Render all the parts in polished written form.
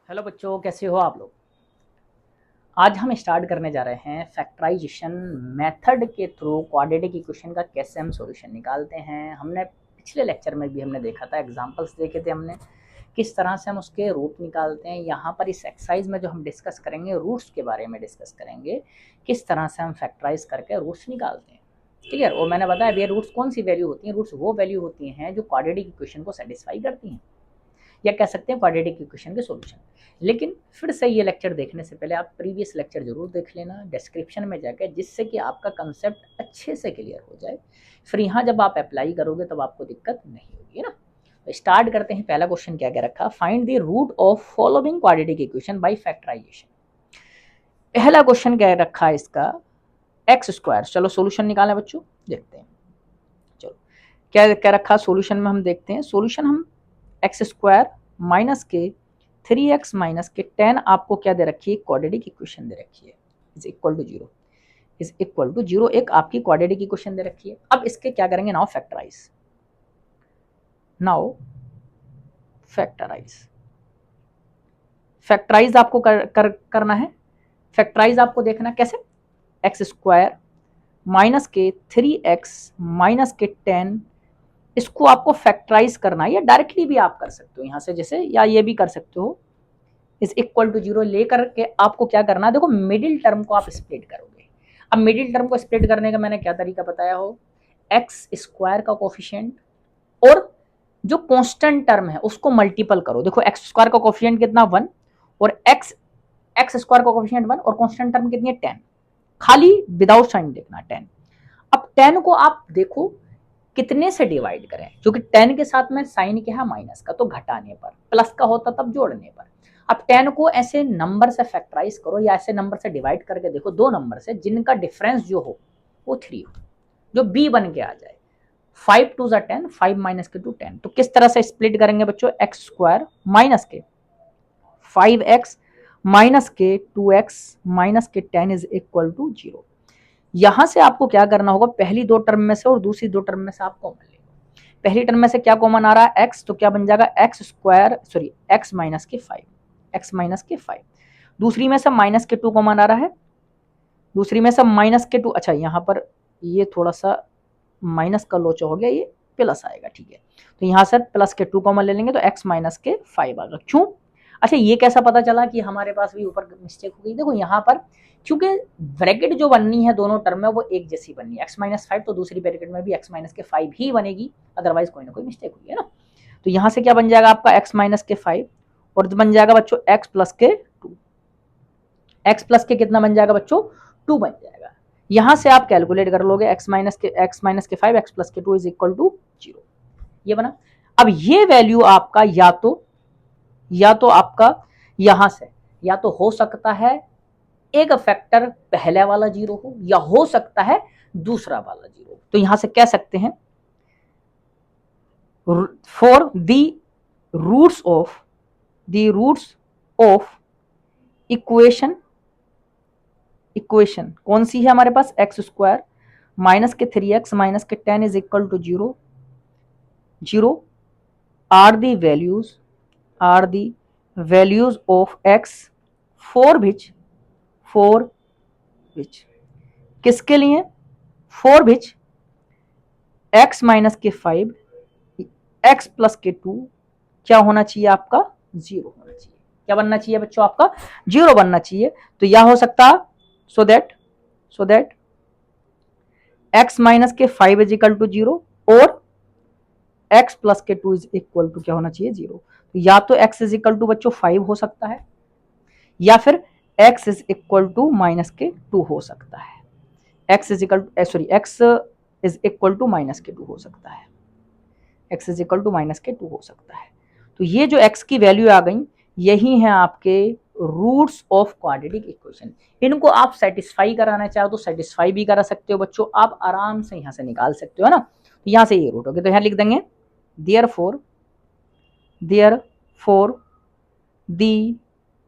Hello बच्चों, कैसे हो आप लोग। आज हम स्टार्ट करने जा रहे हैं फैक्टराइजेशन मेथड के थ्रू क्वाड्रेटिक इक्वेशन का कैसे हम सॉल्यूशन निकालते हैं। हमने पिछले लेक्चर में भी हमने देखा था, एग्जांपल्स देखे थे हमने किस तरह से हम उसके रूट निकालते हैं। यहाँ पर इस एक्सरसाइज में जो हम डिस्कस करेंगे रूट्स के बारे में डिस्कस करेंगे, किस तरह से हम फैक्टराइज करके रूट्स निकालते हैं। क्लियर। और मैंने बताया भैया रूट्स कौन सी वैल्यू होती हैं। रूट्स वो वैल्यू होती हैं जो क्वाड्रेटिक इक्वेशन को सेटिस्फाई करती हैं, या कह सकते हैं क्वाड्रेटिक इक्वेशन के सॉल्यूशन। लेकिन फिर से ये लेक्चर देखने से पहले आप प्रीवियस लेक्चर जरूर देख लेना डिस्क्रिप्शन में जाकर, जिससे कि आपका कंसेप्ट अच्छे से क्लियर हो जाए। फिर यहाँ जब आप अप्लाई करोगे तब आपको दिक्कत नहीं होगी ना। तो स्टार्ट करते हैं। पहला क्वेश्चन क्या क्या रखा, find the root of following quadratic equation by factorisation. पहला क्वेश्चन क्या रखा है इसका, एक्स स्क्वायर। चलो सोल्यूशन निकालें बच्चों, देखते हैं। चलो क्या क्या रखा सोल्यूशन में, हम देखते हैं। सोल्यूशन हम एक्स स्क्वायर माइनस के 3x माइनस के 10 आपको क्या दे रखी है, क्वाड्रेटिक इक्वेशन दे रखी है, is equal to zero. Is equal to zero एक आपकी क्वाड्रेटिक इक्वेशन दे रखी है। अब इसके क्या करेंगे, now factorise. Now factorise, factorise आपको करना है। फैक्टराइज आपको देखना कैसे, एक्स स्क्वायर माइनस के 3x माइनस के 10, इसको आपको फैक्टराइज करना है, या डायरेक्टली भी आप कर सकते हो यहाँ से जैसे, या ये भी कर सकते हो। इज इक्वल टू जीरो लेकर के आपको क्या करना है, देखो मिडिल टर्म को आप स्प्लिट करोगे। अब मिडिल टर्म को स्प्लिट करने का मैंने क्या तरीका बताया हो, एक्स स्क्वायर का कोफिशिएंट और जो कांस्टेंट टर्म है उसको मल्टीपल करो। देखो एक्स स्क्वायर का कोफिशिएंट कितना 1, और एक्स एक्स स्क्वायर का कोफिशिएंट 1, और कांस्टेंट टर्म कितनी है 10। खाली विदाउट साइन देखना 10। अब 10 को आप देखो कितने से डिवाइड करें, क्योंकि 10 के साथ में साइन क्या है माइनस का, तो घटाने पर, प्लस का होता तब जोड़ने पर। अब 10 को ऐसे नंबर से फैक्टराइज करो, या ऐसे नंबर से डिवाइड करके देखो, दो नंबर से जिनका डिफरेंस जो हो वो 3 हो, जो बी बन के आ जाए। 5 टू जा 10, 5 माइनस के 2 10। तो किस तरह से स्प्लिट करेंगे बच्चों, एक्स स्क्वायर माइनस के 5x माइनस के 2x माइनस के 10 इज इक्वल टू जीरो। यहां से आपको क्या करना होगा, पहली दो टर्म में से और दूसरी दो टर्म में से आप कॉमन ले। पहली टर्म में से क्या कॉमन आ रहा है, एक्स, तो क्या बन जाएगा x square, sorry x minus के 5, एक्स माइनस के 5। दूसरी में से माइनस के 2 कॉमन आ रहा है, दूसरी में से माइनस के 2। अच्छा यहाँ पर ये थोड़ा सा माइनस का लोचा हो गया, ये प्लस आएगा, ठीक है। तो यहाँ से प्लस के 2 कॉमन ले लेंगे तो एक्स माइनस के 5 आएगा। क्यों, अच्छा ये कैसा पता चला कि हमारे पास भी ऊपर मिस्टेक हो गई, देखो यहाँ पर क्योंकि ब्रैकेट जो बननी है दोनों टर्म में वो एक जैसी बननी है, एक्स माइनस 5, तो दूसरी ब्रैकेट में भी एक्स माइनस के 5 ही बनेगी, अदरवाइज कोई ना कोई मिस्टेक हुई है ना। तो यहाँ से क्या बन जाएगा आपका एक्स माइनस के 5, और बन जाएगा बच्चों एक्स प्लस के 2। एक्स प्लस के कितना बन जाएगा बच्चों, 2 बन जाएगा। यहां से आप कैलकुलेट कर लोगे एक्स माइनस के 5 एक्स प्लस के 2 इज इक्वल टू जीरो, ये बना। अब ये वैल्यू आपका या तो आपका यहां से या तो हो सकता है एक फैक्टर पहले वाला जीरो हो, या हो सकता है दूसरा वाला जीरो। तो यहां से कह सकते हैं for roots of the roots of equation, equation कौन सी है हमारे पास, एक्स स्क्वायर माइनस के 3x माइनस के 10 is equal to zero. Zero are the values of x for which किसके लिए, फॉर विच x माइनस के 5 x प्लस के 2 क्या होना चाहिए आपका, जीरो होना चाहिए। क्या बनना चाहिए बच्चों, आपका जीरो बनना चाहिए। तो यह हो सकता, सो दैट x माइनस के 5 इज इक्वल टू जीरो, और x प्लस के 2 इज इक्वल टू क्या होना चाहिए, जीरो। तो या तो x इज इक्वल टू बच्चों 5 हो सकता है, या फिर x is equal to minus के 2 हो सकता है। x is equal x is equal to minus के 2 हो सकता है, x is equal to minus के 2 हो सकता है। तो ये जो x की वैल्यू आ गई, यही है आपके रूट्स ऑफ क्वाड्रेटिक इक्वेशन। इनको आप सेटिस्फाई कराना चाहो तो सेटिस्फाई भी करा सकते हो बच्चों, आप आराम से यहां से निकाल सकते हो ना। तो यहां से ये रूट हो गया, तो यहां लिख देंगे therefore the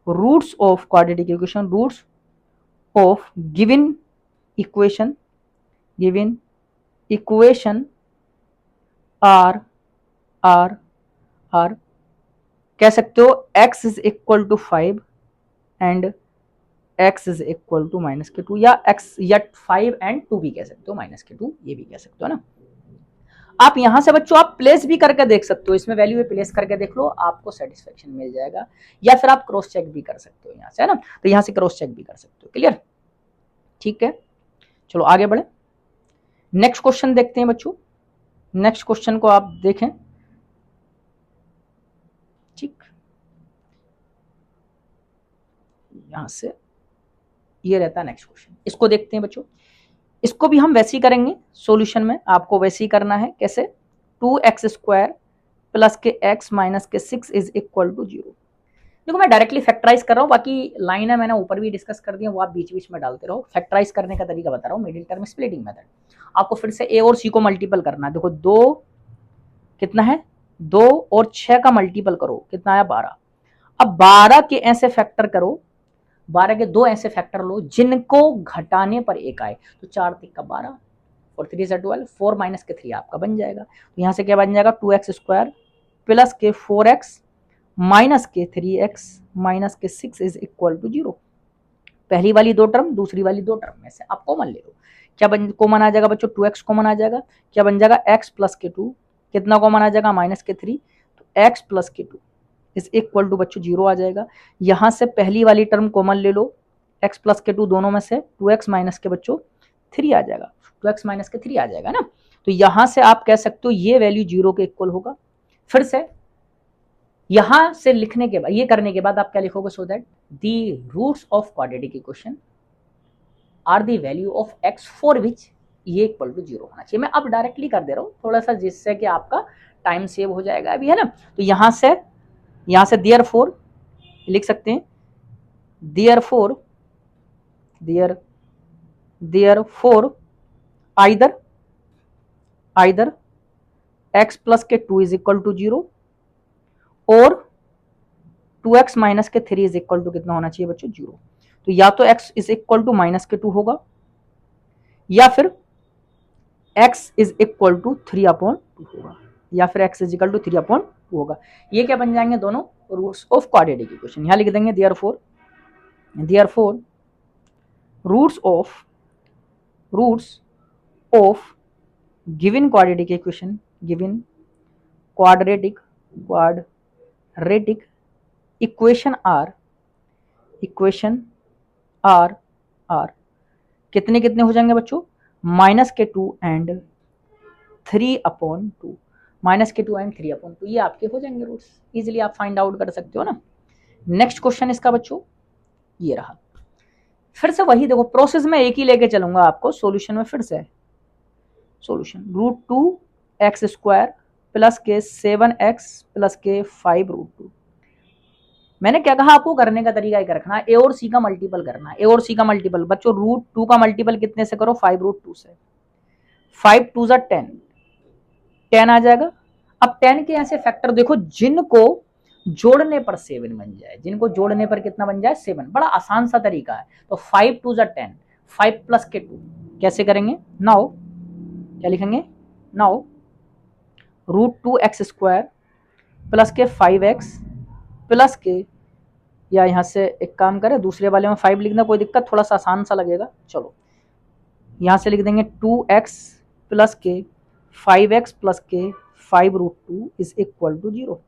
roots of quadratic of equation are are are कह सकते हो x is equal to 5 and x is equal to -2, या x या 5 एंड 2 भी कह सकते हो, -2 ये भी कह सकते हो ना। आप यहां से बच्चों आप प्लेस भी करके देख सकते हो, इसमें वैल्यू प्लेस करके देख लो, आपको सेटिस्फेक्शन मिल जाएगा, या फिर आप क्रॉस चेक भी कर सकते हो यहां से, है ना। तो यहां से क्रॉस चेक भी कर सकते हो। क्लियर, ठीक है, चलो आगे बढ़े। नेक्स्ट क्वेश्चन देखते हैं बच्चों। नेक्स्ट क्वेश्चन को आप देखें, ठीक, यहां से ये रहता है नेक्स्ट क्वेश्चन, इसको देखते हैं बच्चों। इसको भी हम वैसे ही करेंगे, सॉल्यूशन में आपको वैसे ही करना है। कैसे? 2x² प्लस के x माइनस के 6 इज इक्वल टू 0। देखो मैं डायरेक्टली फैक्टराइज कर रहा हूँ, बाकी लाइन है मैंने ऊपर भी डिस्कस कर दिया, वो आप बीच बीच में डालते रहो। फैक्टराइज करने का तरीका बता रहा हूँ, मिडिल टर्म स्प्लिटिंग मेथड। आपको फिर से a और c को मल्टीपल करना है। देखो 2 कितना है, 2 और 6 का मल्टीपल करो, कितना आया 12। अब 12 के ऐसे फैक्टर करो, 12 के 2 ऐसे फैक्टर लो जिनको घटाने पर एक आए, तो 4 3 का 12 और 3 से 12, 4 माइनस के 3 आपका बन जाएगा। तो यहां से क्या बन जाएगा, 2x² प्लस के 4x माइनस के 3x माइनस के 6 इज इक्वल टू 0। पहली वाली दो टर्म दूसरी वाली दो टर्म में से आप कॉमन ले लो। क्या कॉमन आ जाएगा बच्चों, 2x कॉमन आ जाएगा। क्या बन जाएगा, x प्लस के 2, कितना कॉमन आ जाएगा, माइनस के 3, तो x प्लस के 2 इज इक्वल टू बच्चों 0 आ जाएगा। यहां से पहली वाली टर्म कॉमन ले लो, x प्लस के 2 दोनों में से 2x माइनस के बच्चों 3 आ जाएगा, 2x माइनस के 3 आ जाएगा ना। तो यहां से आप कह सकते हो ये वैल्यू 0 के इक्वल होगा। फिर से यहां से लिखने के बाद, ये करने के बाद आप क्या लिखोगे, so that the roots of quadratic equation are the value of x for which ये इक्वल टू 0 होना चाहिए। मैं अब डायरेक्टली कर दे रहा हूं थोड़ा सा, जिससे कि आपका टाइम सेव हो जाएगा अभी, है ना। तो यहां से देयरफॉर लिख सकते हैं, देयरफॉर आइदर x प्लस के 2 इज इक्वल टू 0 और 2x माइनस के 3 इज इक्वल टू कितना होना चाहिए बच्चों, 0। तो या तो x is equal to minus के 2 होगा, या फिर x इज इक्वल टू 3/2 होगा, या फिर x इज इक्वल टू 3/2 होगा। ये क्या बन जाएंगे, दोनों रूट्स ऑफ क्वाड्रेटिक इक्वेशन। यहां लिख देंगे therefore roots of given quadratic equation, given quadratic equation are कितने कितने हो जाएंगे बच्चों, माइनस के 2 एंड 3/2, माइनस के 2 एंड 3/2, ये आपके हो जाएंगे रूट्स। इजीली आप फाइंड आउट कर सकते हो ना। नेक्स्ट क्वेश्चन इसका बच्चों ये रहा। फिर से वही देखो, प्रोसेस में एक ही लेके चलूंगा आपको। सॉल्यूशन में फिर से सॉल्यूशन, √2x² प्लस के 7x प्लस के 5√2। मैंने क्या कहा, आपको करने का तरीका एक रखना है, ए और सी का मल्टीपल करना है। ए और सी का मल्टीपल बच्चों, √2 का मल्टीपल कितने से करो, 5√2 से। 5 2 10, 10 आ जाएगा। अब 10 के ऐसे फैक्टर देखो जिनको जोड़ने पर 7 बन जाए, जिनको जोड़ने पर कितना बन जाए, 7। बड़ा आसान सा तरीका है। तो 5 2 10, 5 प्लस के 2 कैसे करेंगे, नाउ क्या लिखेंगे, नाउ √2x² प्लस के 5x प्लस के, या यहां से एक काम करें, दूसरे वाले में 5 लिखना, कोई दिक्कत, थोड़ा सा आसान सा लगेगा। चलो यहां से लिख देंगे 2x प्लस के 5x प्लस के 5√2 इज इक्वल टू 0।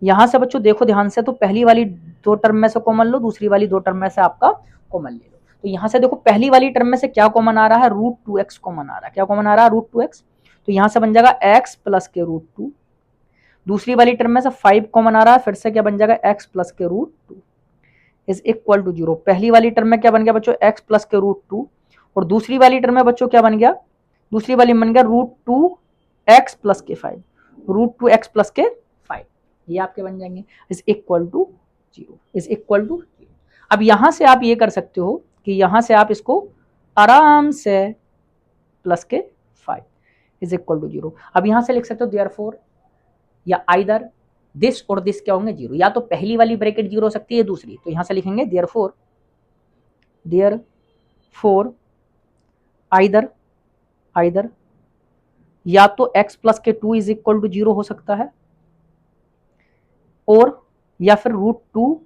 यहां से बच्चों देखो ध्यान से, तो पहली वाली दो टर्म में से कॉमन लो, दूसरी वाली दो टर्म में से आपका कॉमन ले लो। तो यहां से देखो पहली वाली टर्म में से क्या कॉमन आ रहा है, √2x कॉमन आ रहा है। क्या कॉमन आ रहा है, √2x। तो यहां से बन जाएगा x प्लस के √2। दूसरी वाली टर्म में से 5 कॉमन आ रहा है, फिर से क्या बन जाएगा, x प्लस के √2 इज इक्वल टू 0। पहली वाली टर्म में क्या बन गया बच्चों, x प्लस के √2, और दूसरी वाली टर्म में बच्चों क्या बन गया, दूसरी वाली बन गया √2x प्लस के 5, √2x प्लस के 5, ये आपके बन जाएंगे, is equal to 0, is equal to 0। अब यहां से आप ये कर सकते हो कि यहां से आप इसको आराम से प्लस के 5 इज इक्वल टू 0। अब यहां से लिख सकते हो देयरफॉर, या आइदर दिस और दिस क्या होंगे, 0। या तो पहली वाली ब्रैकेट 0 हो सकती है, दूसरी। तो यहां से लिखेंगे देयरफॉर आइदर या तो x प्लस के 2 इज इक्वल टू 0 हो सकता है, और या फिर √2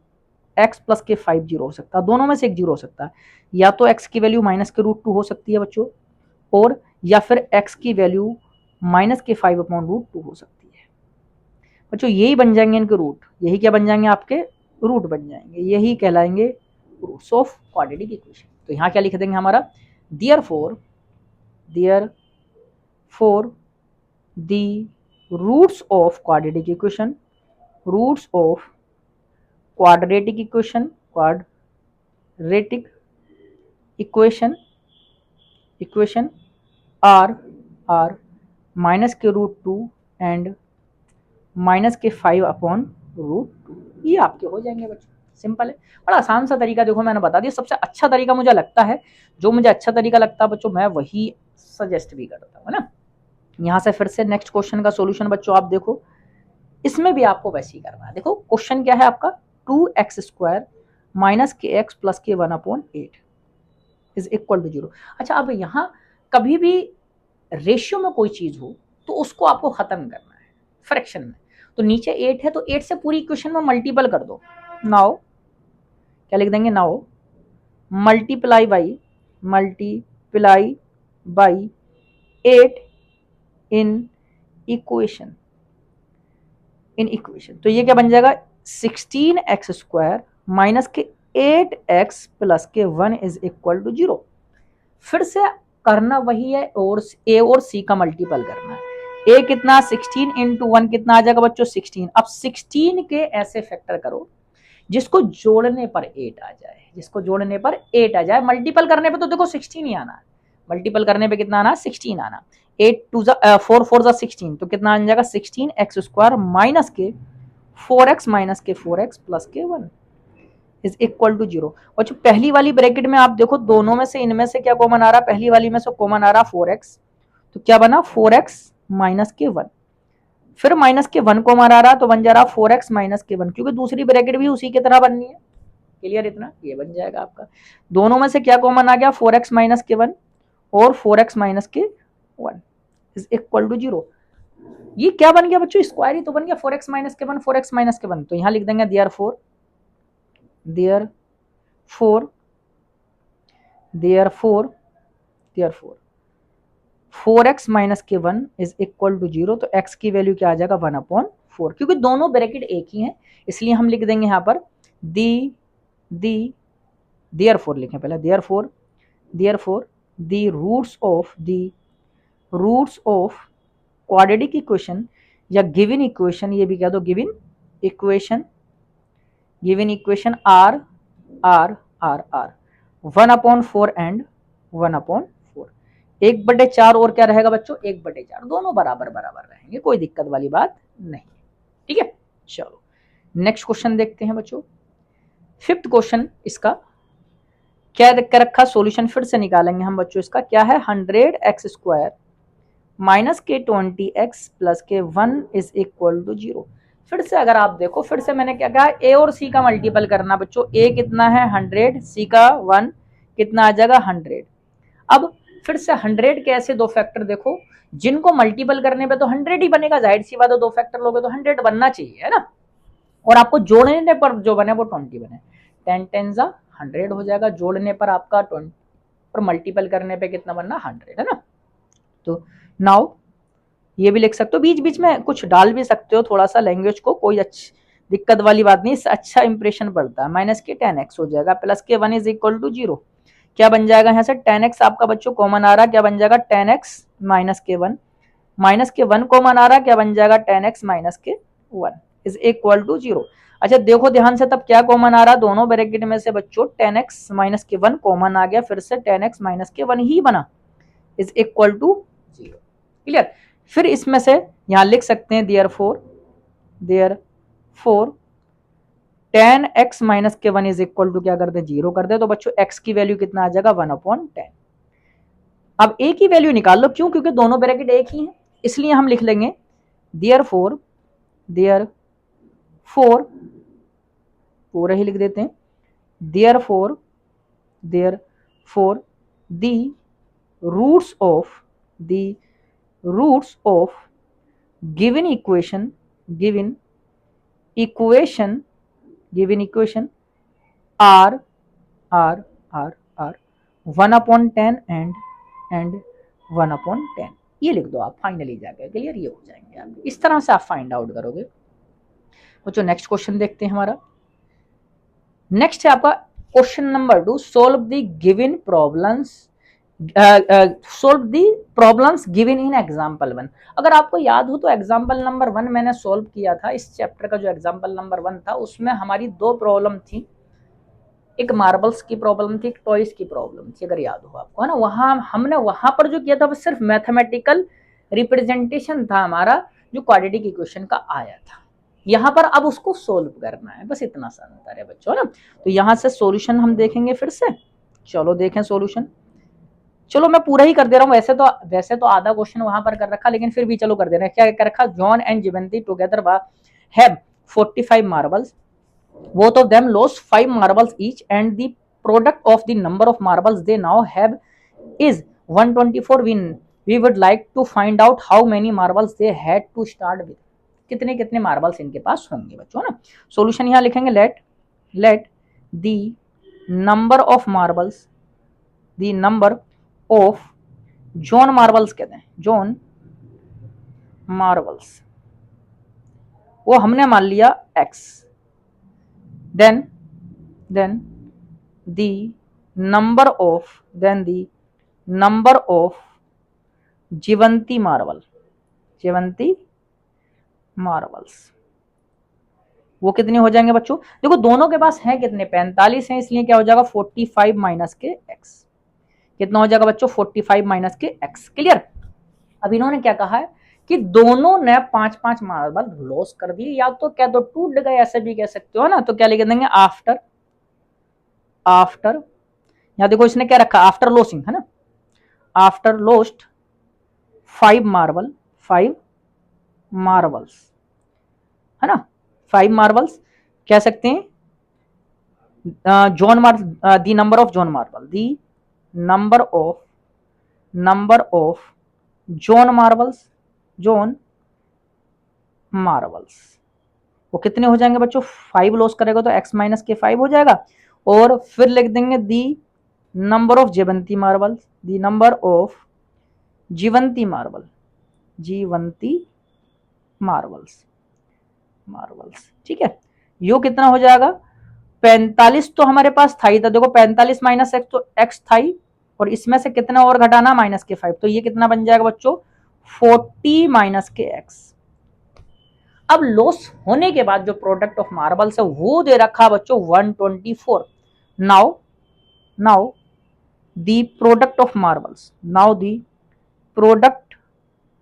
x प्लस के 5 जीरो हो सकता है, दोनों में से एक जीरो हो सकता है। या तो x की वैल्यू माइनस के √2 हो सकती है बच्चों, और या फिर x की वैल्यू माइनस के 5 अपॉन √2 हो सकती है बच्चों। यही बन जाएंगे इनके रूट, यही क्या बन जाएंगे आपके रूट बन जाएंगे, यही कहलाएंगे रूट्स ऑफ क्वाड्रेटिक इक्वेशन। तो यहाँ क्या लिख देंगे हमारा, therefore the roots of quadratic equation, roots of quadratic equation are minus के √2 एंड माइनस के 5 अपॉन √2, ये आपके हो जाएंगे बच्चों। सिंपल है, बड़ा आसान सा तरीका। देखो मैंने बता दिया, सबसे अच्छा तरीका मुझे लगता है, जो मुझे अच्छा तरीका लगता है बच्चों मैं वही सजेस्ट भी करता हूँ, है ना। यहाँ से फिर से नेक्स्ट क्वेश्चन का सॉल्यूशन बच्चों आप देखो, इसमें भी आपको वैसे ही करना है। देखो क्वेश्चन क्या है आपका, 2x² माइनस के एक्स प्लस के 1/8 इज इक्वल टू 0। अच्छा, अब यहाँ कभी भी रेशियो में कोई चीज हो तो उसको आपको खत्म करना है फ्रैक्शन में। तो नीचे 8 है तो 8 से पूरी इक्वेशन में मल्टीपल कर दो। नाउ क्या लिख देंगे, now multiply by 8 in equation. तो ये क्या बन जाएगा, 16x² माइनस के 8x प्लस के 1 इज इक्वल टू 0। फिर से करना वही है, और a और c का मल्टीपल करना है। a कितना, 16 इंटू 1 कितना आ जाएगा बच्चों, 16। अब 16 के ऐसे फैक्टर करो जिसको जोड़ने पर 8 आ जाए, जिसको जोड़ने पर 8 आ जाए। मल्टीपल करने पे तो देखो 16 ही आना है, मल्टीपल करने पे कितना आना, 16 आना। 8 2 4 4 16, तो कितना आ जाएगा, 16x² माइनस के 4x माइनस के 4x प्लस के 1 इज इक्वल टू 0। और जो पहली वाली ब्रैकेट में आप देखो, दोनों में से इनमें से क्या कॉमन आ रहा, पहली वाली में से कॉमन आ रहा 4x, तो क्या बना 4x माइनस के 1। फिर माइनस के 1 कॉमन आ रहा तो बन जा रहा 4x माइनस के 1, क्योंकि दूसरी ब्रैकेट भी उसी की तरह बननी है। क्लियर इतना, ये बन जाएगा आपका। दोनों में से क्या कॉमन आ गया, 4x माइनस के 1 और 4x माइनस के 1 इज इक्वल टू 0। ये क्या बन गया बच्चों, स्क्वायर ही तो बन गया, 4x माइनस के 1 4x माइनस के 1। तो यहां लिख देंगे देयरफॉर 4x माइनस के 1 इज इक्वल टू 0। तो x की वैल्यू क्या आ जाएगा, 1/4। क्योंकि दोनों ब्रैकेट एक ही हैं इसलिए हम लिख देंगे यहाँ पर देयरफॉर लिखें पहले, therefore the roots of quadratic equation या गिवन इक्वेशन, ये भी कह दो गिवन इक्वेशन आर 1/4 एंड 1/4। 1/4 और क्या रहेगा बच्चों, 1/4, दोनों बराबर बराबर रहेंगे, कोई दिक्कत वाली बात नहीं। ठीक है, चलो नेक्स्ट क्वेश्चन देखते हैं बच्चों। 5th क्वेश्चन इसका क्या कर रखा, सॉल्यूशन फिर से निकालेंगे हम बच्चों। इसका क्या है, 100x² माइनस के 20x प्लस के 1 इज इक्वल टू 0। फिर से अगर आप देखो, फिर से मैंने क्या कहा, a और c का मल्टीपल करना बच्चों। a कितना है 100, c का 1 कितना आ जाएगा 100। अब फिर से 100 के ऐसे दो फैक्टर देखो जिनको मल्टीपल करने पे तो 100 ही बनेगा, जाहिर सी बात है, दो फैक्टर लोगे तो 100 बनना चाहिए, है ना। और आपको जोड़ने पर जो बने वो 20 बने, 10 10 100 हो जाएगा जोड़ने पर आपका 20, और मल्टीपल करने पे कितना बनना 100, है ना। तो नाउ ये भी लिख सकते हो, बीच बीच में कुछ डाल भी सकते हो थोड़ा सा लैंग्वेज को, कोई अच्छी दिक्कत वाली बात नहीं, इससे अच्छा इंप्रेशन पड़ता है। माइनस के 10x हो जाएगा प्लस के 1 इज इक्वल टू 0। क्या बन जाएगा यहाँ से, 10x आपका बच्चों कॉमन आ रहा, क्या बन जाएगा 10x माइनस के 1, माइनस के 1 कॉमन आ रहा, क्या बन जाएगा 10x माइनस के 1 इज इक्वल टू 0। अच्छा देखो ध्यान से, तब क्या कॉमन आ रहा, दोनों ब्रैकेट में से बच्चों 10x माइनस के 1 कॉमन आ गया, फिर से 10x माइनस के 1 ही बना इज इक्वल टू 0। क्लियर। फिर इसमें से यहां लिख सकते हैं देयरफॉर 10x माइनस के 1 इज इक्वल टू क्या कर दे, 0 कर दे। तो बच्चों x की वैल्यू कितना आ जाएगा 1/10। अब a की वैल्यू निकाल लो, क्यों, क्योंकि दोनों ब्रैकेट एक ही हैं, इसलिए हम लिख लेंगे देयरफॉर पूरा ही लिख देते हैं, therefore the roots of given equation given equation are are are are 1/10 and 1/10 ये लिख दो आप, फाइनली जाकर क्लियर ये हो जाएंगे आप। इस तरह से आप फाइंड आउट करोगे। बच्चों नेक्स्ट क्वेश्चन देखते हैं हमारा। नेक्स्ट है आपका question number 2, solve the given problems, solve the problems given in example 1। अगर आपको याद हो तो एग्जाम्पल नंबर 1 मैंने सोल्व किया था। इस चैप्टर का जो एग्जाम्पल नंबर 1 था उसमें हमारी दो प्रॉब्लम थी, एक मार्बल्स की प्रॉब्लम थी, एक टॉयज की प्रॉब्लम थी, अगर याद हो आपको, है ना। हमने वहां पर जो किया था वो सिर्फ मैथमेटिकल रिप्रेजेंटेशन था हमारा, जो क्वाड्रेटिक इक्वेशन का आया था। यहाँ पर अब उसको सोल्व करना है, बस इतना सा अंतर है बच्चों, ना। तो यहाँ से सॉल्यूशन हम देखेंगे फिर से। चलो देखें सॉल्यूशन। चलो मैं पूरा ही कर दे रहा हूँ, वैसे तो आधा क्वेश्चन वहां पर कर रखा, लेकिन फिर भी चलो कर दे रहे हैं। क्या कर रखा, John and Jivanti together have 45 marbles, both of them lost 5 marbles each and the product of the number of marbles they now have is 124. We would like to find out how many marbles they had to start with. कितने कितने marbles इनके पास होंगे बच्चों, ना। Solution यहां लिखेंगे, let the number of marbles, the number of John marbles कहते हैं, जॉन मार्बल्स वो हमने मान लिया x, then the number of Jivanti marbles वो कितने हो जाएंगे बच्चों। देखो दोनों के पास हैं कितने, 45 हैं, इसलिए क्या हो जाएगा 45 माइनस के x। कितना हो जाएगा बच्चों, 45 माइनस के x। क्लियर। अब इन्होंने क्या कहा है कि दोनों ने 5-5 मार्बल लॉस कर दिए, या तो क्या तो टूट गए, ऐसे भी कह सकते हो ना। तो क्या लिख देंगे, आफ्टर यहां देखो इसने क्या रखा, आफ्टर लॉसिंग, है ना, आफ्टर लॉस्ट 5 मार्बल्स, है ना, 5 मार्बल्स कह सकते हैं। The number of John marble, the number of John marbles वो कितने हो जाएंगे बच्चों, 5 लॉस करेगा तो x माइनस के 5 हो जाएगा। और फिर लिख देंगे the number of Jivanti marbles, the number of Jivanti marbles, ठीक है। यो कितना हो जाएगा, 45 तो हमारे पास था ही था, देखो 45 माइनस एक्स तो x था ही, और इसमें से कितना और घटाना, माइनस के 5, तो ये कितना बन जाएगा बच्चों, 40 माइनस के x। अब लॉस होने के बाद जो प्रोडक्ट ऑफ मार्बल्स है वो दे रखा बच्चों 124। Now the product of marbles, now the product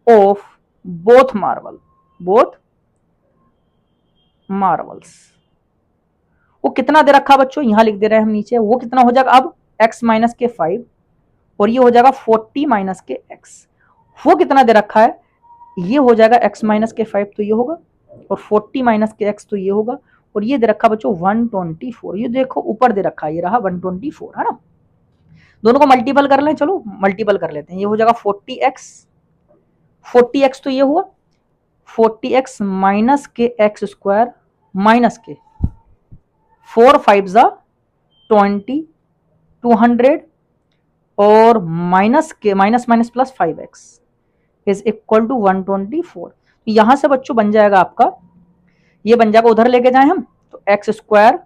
of both marbles वो कितना दे रखा बच्चों, यहां लिख दे रहे हैं हम नीचे, वो कितना हो जाएगा अब x माइनस के 5, और ये हो जाएगा 40 माइनस के x। वो कितना दे रखा है, ये हो जाएगा x माइनस के 5 तो ये होगा, और 40 माइनस के x तो ये होगा, और ये दे रखा बच्चों 124। ये देखो ऊपर दे रखा, ये रहा 124, है ना। दोनों को मल्टीपल कर लें, चलो मल्टीपल कर लेते हैं। ये हो जाएगा 40x तो ये हुआ 40x माइनस के x स्क्वायर माइनस के 4 5 20 200 और माइनस के minus plus 5x is equal to 124। यहां से बच्चों बन जाएगा आपका, ये बन जाएगा, उधर लेके जाए हम तो x स्क्वायर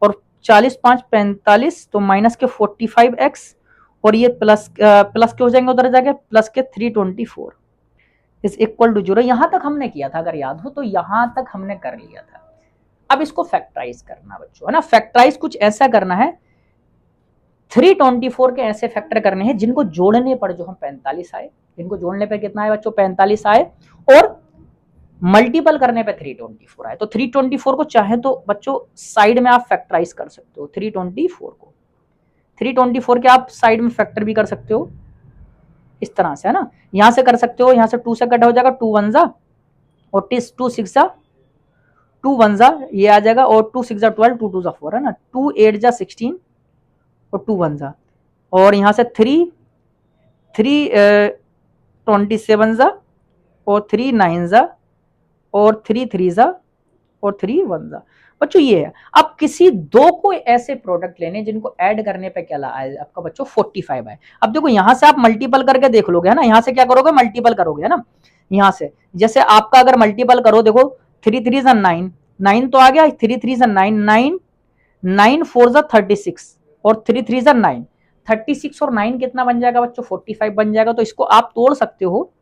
और 40 5 45 तो माइनस के 45x, और ये प्लस के हो जाएंगे उधर जाके प्लस के 324 इज इक्वल टू 0। यहां तक हमने किया था, अगर याद हो तो यहां तक हमने कर लिया था। अब इसको फैक्टराइज करना बच्चों, है ना। फैक्टराइज कुछ ऐसा करना है, 324 के ऐसे फैक्टर करने हैं जिनको जोड़ने पर जो हम 45 आए, जिनको जोड़ने पर कितना आए बच्चों, 45 आए, और मल्टीपल करने पे 324 आए। तो 324 को चाहे तो बच्चों साइड में आप फैक्टराइज कर सकते हो, 324 के आप साइड में फैक्टर भी कर सकते हो इस तरह से, है ना। यहां से कर सकते हो, यहां से 2 से कट हो जाएगा, 2 1 जा और 2 6 जा, 2 1 जा ये आ जाएगा, और 2 6 जा 12, 2 2 जा 4, है ना, 2 8 जा 16 और 2 1 जा, और यहां से 3 27 जा और 3 9 जा और 3 3 जा और 3 1 जा बच्चों ये है। अब किसी दो को ऐसे प्रोडक्ट लेने जिनको ऐड करने पे क्या आए आपका बच्चों 45 आए। अब देखो यहां से आप मल्टीपल करके देख लोगे है ना, यहां से क्या करोगे मल्टीपल करोगे है ना, यहां से जैसे आपका अगर मल्टीपल करो देखो 3 3 जा 9, 9 तो आ गया, 3 3 जा 9, 9 9 4 जा 36 और 3 3 जा 9, 36 और 9 कितना बन जाएगा बच्चों 45 बन जाएगा। तो इसको आप तोड़ सकते हो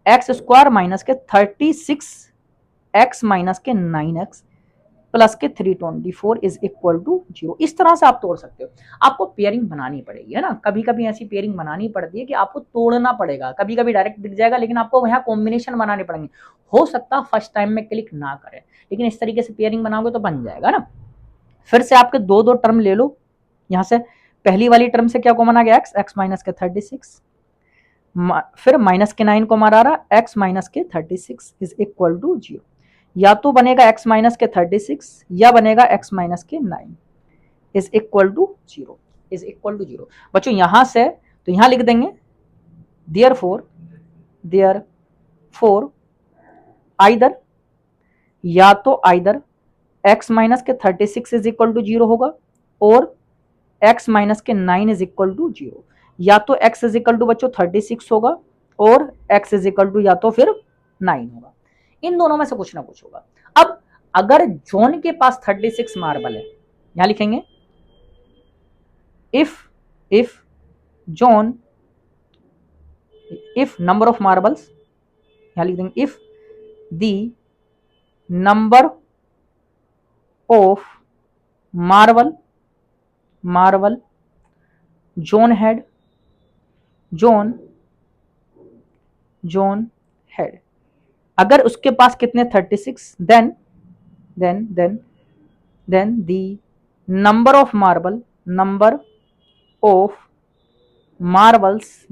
एक्स स्क्वायर माइनस के 36 एक्स माइनस के 9x प्लस के 324 इज इक्वल टू 0। इस तरह से आप तोड़ सकते हो। आपको पेयरिंग बनानी पड़ेगी है ना, कभी कभी ऐसी पेयरिंग बनानी पड़ती है कि आपको तोड़ना पड़ेगा, कभी कभी डायरेक्ट दिख जाएगा लेकिन आपको यहाँ कॉम्बिनेशन बनाने पड़ेंगे। हो सकता फर्स्ट टाइम में क्लिक ना करें लेकिन इस तरीके से पेयरिंग बनाओगे तो बन जाएगा ना। फिर से आपके दो दो टर्म ले लो, यहां से पहली वाली टर्म से क्या कॉमन आ गया एक्स, एक्स माइनस के 36, फिर माइनस के 9 कॉमन आ रहा एक्स माइनस के 36 इज इक्वल टू 0। या तो बनेगा x माइनस के 36 या बनेगा x माइनस के 9 is equal to 0, is equal to 0। बच्चों यहां से तो यहां लिख देंगे देयर फोर आइदर, या तो आइदर x माइनस के 36 इज इक्वल टू 0 होगा और x माइनस के 9 इज इक्वल टू 0, या तो x इज इक्वल टू बच्चों 36 होगा और x इज इक्वल टू या तो फिर 9 होगा। इन दोनों में से कुछ ना कुछ होगा। अब अगर जॉन के पास 36 मार्बल है, यहां लिखेंगे if John, if number of marbles, यहां लिख देंगे if the number of marble John had अगर उसके पास कितने 36, then the number of marbles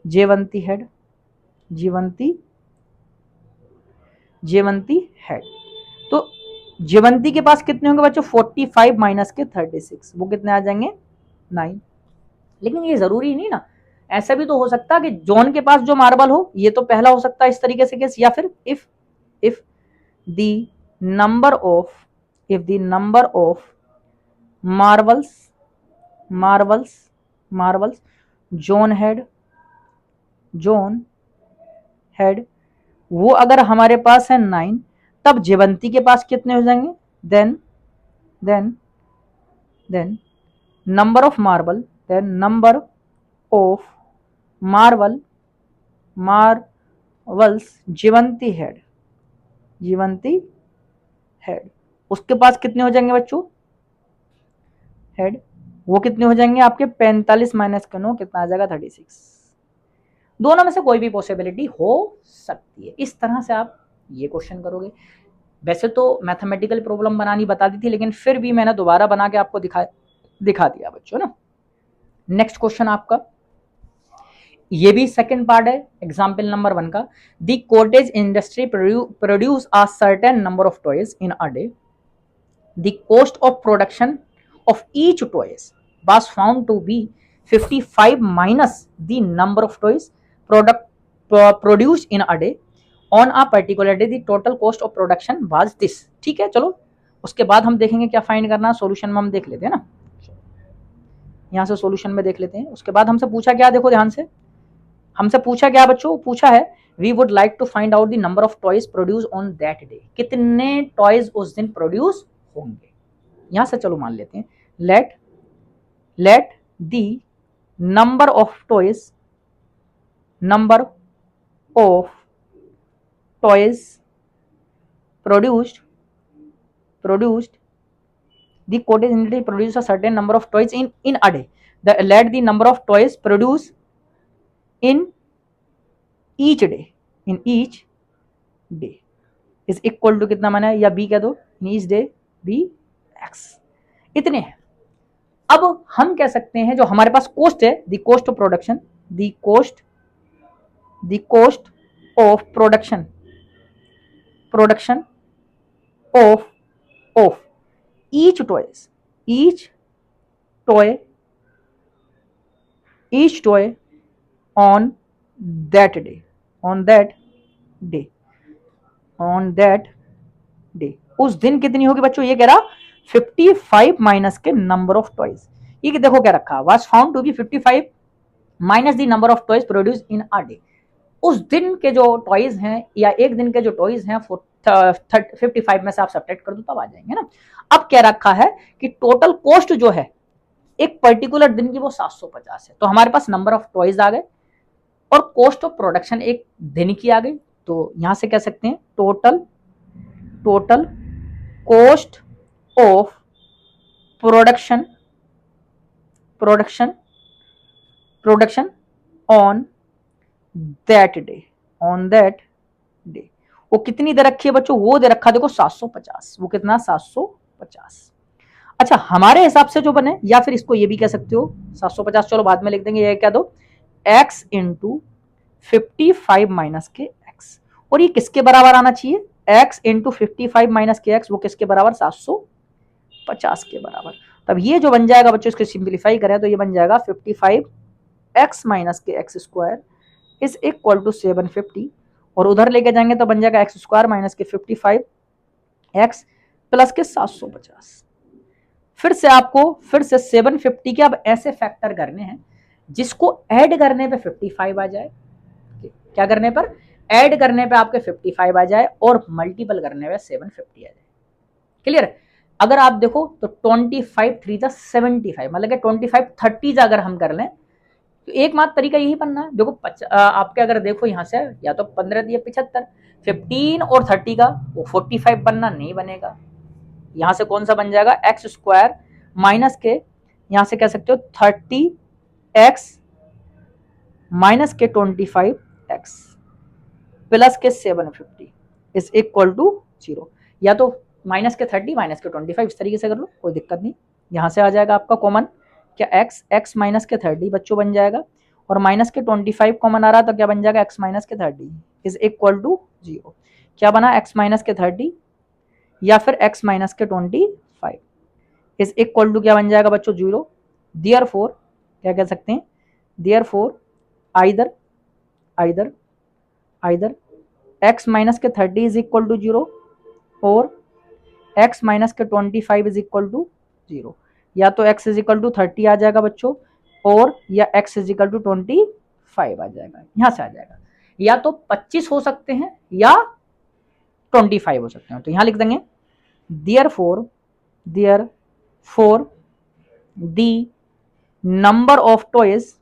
Jivanti had. तो जेवंती के पास कितने होंगे बच्चों 45 माइनस के 36, वो कितने आ जाएंगे 9। लेकिन ये जरूरी नहीं ना, ऐसा भी तो हो सकता है कि जॉन के पास जो मार्बल हो, ये तो पहला हो सकता है इस तरीके से केस, या फिर if the number of marbles John had वो अगर हमारे पास है 9, तब जेवंती के पास कितने हो जाएंगे, then number of marbles Jivanti had उसके पास कितने हो जाएंगे बच्चों हेड, वो कितने हो जाएंगे आपके 45 माइनस के 9 कितना आ जाएगा 36। दोनों में से कोई भी पॉसिबिलिटी हो सकती है। इस तरह से आप ये क्वेश्चन करोगे। वैसे तो मैथमेटिकल प्रॉब्लम बनानी बता दी थी लेकिन फिर भी मैंने दोबारा बना के आपको दिखा दिया बच्चों ना। नेक्स्ट क्वेश्चन आपका, ये भी सेकंड पार्ट है एग्जाम्पल नंबर 1 का। The cottage industry produce a certain number of toys in a day. The cost of production of each toys was found to be 55 minus the number of toys produced in a day on a particular day, the total cost of production was this। ठीक है, चलो उसके बाद हम देखेंगे क्या find करना, solution में हम देख लेते हैं ना, यहां से सॉल्यूशन में देख लेते हैं। उसके बाद हमसे पूछा क्या, देखो ध्यान से, हमसे पूछा क्या बच्चों, पूछा है we would like to find out the number of toys produce on that day. कितने टॉयज उस दिन प्रोड्यूस होंगे। यहां से चलो मान लेते हैं let the number of toys produced the cottage industry produce a certain number of toys in a day, let the number of toys produced in each day is equal to कितना माना है, या b कह दो, in each day b x। इतने हैं। अब हम कह सकते हैं जो हमारे पास कॉस्ट है, the cost of production of production of each toy on that day on that day, उस दिन कितनी होगी बच्चों, ये कह रहा 55 माइनस के नंबर ऑफ टॉयज। ये देखो क्या रखा, was found to be 55 minus the number of toys produce in a day. उस दिन के जो टॉयज हैं या एक दिन के जो टॉयज हैं 55 में से आप सब्ट्रैक्ट कर दो तब आ जाएंगे ना। अब क्या रखा है कि टोटल कॉस्ट जो है एक पर्टिकुलर दिन की वो 750 है, तो हमारे पास नंबर ऑफ टॉयज आ गए और कॉस्ट ऑफ प्रोडक्शन एक दिन की आ गई। तो यहां से कह सकते हैं total cost of production on that day. वो कितनी दे रखी है बच्चों, वो दे रखा देखो 750। वो कितना 750। अच्छा हमारे हिसाब से जो बने, या फिर इसको ये भी कह सकते हो 750, चलो बाद में लिख देंगे, ये क्या दो x इंटू 55 माइनस के x, और ये किसके बराबर आना चाहिए, x इंटू 55 माइनस के x, वो किसके बराबर 750 के बराबर। तब ये जो बन जाएगा बच्चों, इसको सिंप्लीफाई करें तो ये बन जाएगा 55x माइनस के x square is equal to 750, और उधर लेके जाएंगे तो बन जाएगा x स्क्वायर माइनस के 55x प्लस के 750। फिर से आपको फिर से 750 के अब ऐसे फैक्टर करने हैं जिसको ऐड करने पे 55 आ जाए, क्या करने पर, ऐड करने पे आपके 55 आ जाए और मल्टीपल करने पे 750 आ जाए। क्लियर। अगर आप देखो तो 25 3 75, मतलब कि 25 30 अगर हम कर लें तो एक मात्र तरीका यही बनना है। देखो आपके अगर देखो यहाँ से या तो 15 दिए 75, 15 और 30 का वो 45 बनना नहीं बनेगा। यहां से कौन सा बन जाएगा, एक्स स्क्वायर माइनस के, यहां से कह सकते हो 30x माइनस के 25x प्लस के 750 इज इक्वल टू 0। या तो माइनस के 30 माइनस के 25 इस तरीके से कर लो, कोई दिक्कत नहीं। यहां से आ जाएगा आपका कॉमन, क्या x माइनस के 30 बच्चों बन जाएगा, और माइनस के 25 कॉमन आ रहा तो क्या बन जाएगा x माइनस के 30 इज इक्वल टू 0। क्या बना, x माइनस के 30 या फिर x माइनस के 25 इज इक्वल टू क्या बन जाएगा बच्चों, 0। देयरफॉर क्या कह सकते हैं, देयरफॉर आइदर x माइनस के 30 इज इक्वल टू 0 और x माइनस के 25 इज इक्वल टू 0। या तो x इज इक्वल टू 30 आ जाएगा बच्चों, और या x इज इक्वल टू 25 आ जाएगा, यहां से आ जाएगा। या तो 25 हो सकते हैं या 25 हो सकते हैं, तो यहां लिख देंगे therefore the number of toys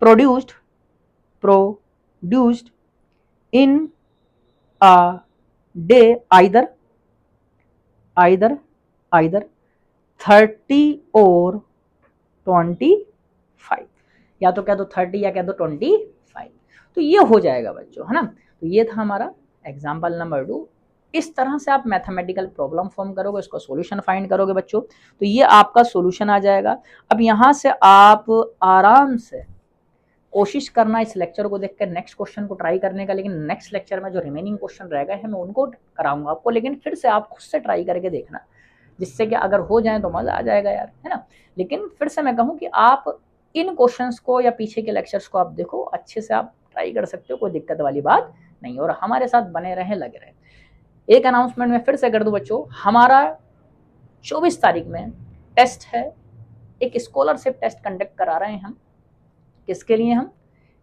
produced in a day either 30 और 25, या तो कह दो 30 या कह दो 25, तो ये हो जाएगा बच्चों, है ना। तो ये था हमारा एग्जाम्पल नंबर 2। इस तरह से आप मैथमेटिकल प्रॉब्लम फॉर्म करोगे, इसको सॉल्यूशन फाइंड करोगे बच्चों, तो ये आपका सॉल्यूशन आ जाएगा। अब यहाँ से आप आराम से कोशिश करना इस लेक्चर को देखकर नेक्स्ट क्वेश्चन को ट्राई करने का, लेकिन नेक्स्ट लेक्चर में जो रिमेनिंग क्वेश्चन रह गए हैं मैं उनको कराऊंगा आपको, लेकिन फिर से आप खुद से ट्राई करके देखना, जिससे कि अगर हो जाए तो मजा आ जाएगा यार, है ना। लेकिन फिर से मैं कहूँ कि आप इन क्वेश्चंस को या पीछे के लेक्चर्स को आप देखो, अच्छे से आप ट्राई कर सकते हो, कोई दिक्कत वाली बात नहीं, और हमारे साथ बने रहें, लगे रहें। एक अनाउंसमेंट में फिर से कर दूं बच्चों, हमारा 24 तारीख में टेस्ट है, एक स्कॉलरशिप टेस्ट कंडक्ट करा रहे हैं हम। किसके लिए, हम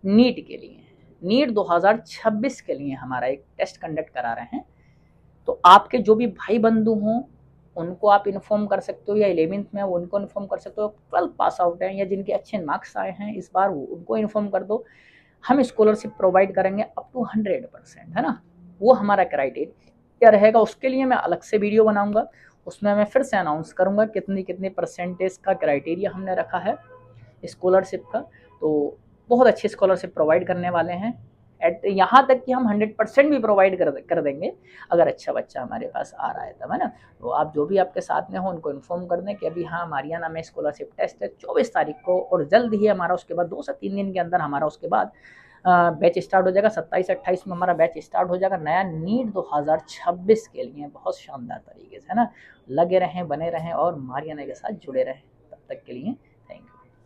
नीट के लिए, नीट 2026 के लिए हमारा एक टेस्ट कंडक्ट करा रहे हैं। तो आपके जो भी भाई बंधु हों उनको आप इन्फॉर्म कर सकते हो, या 11th में उनको इन्फॉर्म कर सकते हो, 12th पास आउट हैं या जिनके अच्छे मार्क्स आए हैं इस बार, वो उनको इन्फॉर्म कर दो। हम स्कॉलरशिप प्रोवाइड करेंगे अप टू 100%, है ना। वो हमारा क्राइटेरिया रहेगा, उसके लिए मैं अलग से वीडियो बनाऊंगा, उसमें मैं फिर से अनाउंस करूंगा कितनी परसेंटेज का क्राइटेरिया हमने रखा है स्कॉलरशिप का। तो बहुत अच्छी स्कॉलरशिप प्रोवाइड करने वाले हैं, यहाँ तक कि हम 100% भी प्रोवाइड कर देंगे अगर अच्छा बच्चा हमारे पास आ रहा है तब, है ना। तो आप जो भी आपके साथ में हो उनको इन्फॉर्म कर दें कि अभी हाँ मारियाना में स्कॉलरशिप टेस्ट है 24 तारीख को, और जल्द ही हमारा उसके बाद 2 से 3 दिन के अंदर हमारा उसके बाद बैच स्टार्ट हो जाएगा। 27-28 में हमारा बैच स्टार्ट हो जाएगा नया नीट 2026 के लिए, बहुत शानदार तरीके से, है ना। लगे रहें, बने रहें और मारियाना के साथ जुड़े रहें। तब तक के लिए